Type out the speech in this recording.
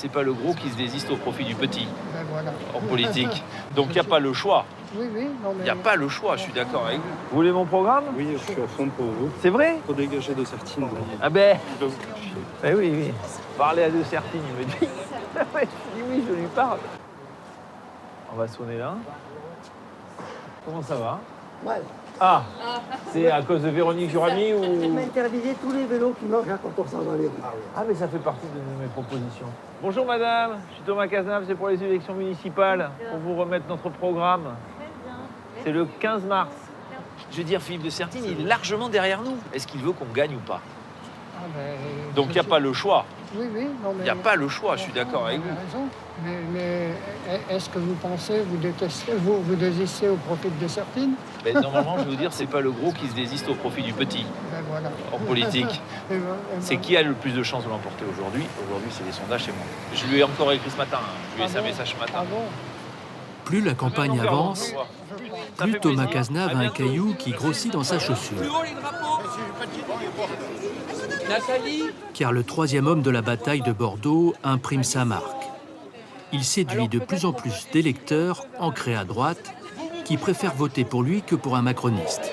c'est pas le gros qui se désiste au profit du petit Ben voilà. en politique. Donc il n'y a pas le choix. Oui, oui, non mais... Il n'y a pas le choix, je suis d'accord avec vous. Vous voulez mon programme? Oui, je suis à fond pour vous. C'est vrai? Pour dégager de certaines. Ah ben, oui, oui. Parler à De Sertine, il me dit. Je dis oui, je lui parle. On va sonner là. Comment ça va? Ouais. Ah, c'est à cause de Véronique Jurami Elle ou... m'interdisait tous les vélos qui marchent à 14 ans dans les rues. Ah, mais ça fait partie de mes propositions. Bonjour madame, je suis Thomas Cazenave, c'est pour les élections municipales, pour vous remettre notre programme. C'est le 15 mars. Je veux dire, Philippe de Sertine, il est largement derrière nous. Est-ce qu'il veut qu'on gagne ou pas? Ah, ben, Donc il n'y a pas le choix. Oui, oui, non mais... Il n'y a pas le choix, je suis d'accord avec Vous vous. avez raison. Mais est-ce que vous pensez, vous détestez, vous désistez au profit de Sertine? Mais normalement, je veux dire, c'est pas le gros qui se désiste au profit du petit Ben voilà. en politique. Et ben, C'est qui a le plus de chances de l'emporter aujourd'hui? Aujourd'hui, c'est les sondages, c'est moi. Je lui ai encore écrit ce matin, hein. Je lui ai laissé un message ce matin. Ah bon? Plus la campagne avance, plus Thomas Cazenave a un caillou qui grossit dans sa chaussure. Car le troisième homme de la bataille de Bordeaux imprime sa marque. Il séduit de plus en plus d'électeurs ancrés à droite qui préfèrent voter pour lui que pour un macroniste.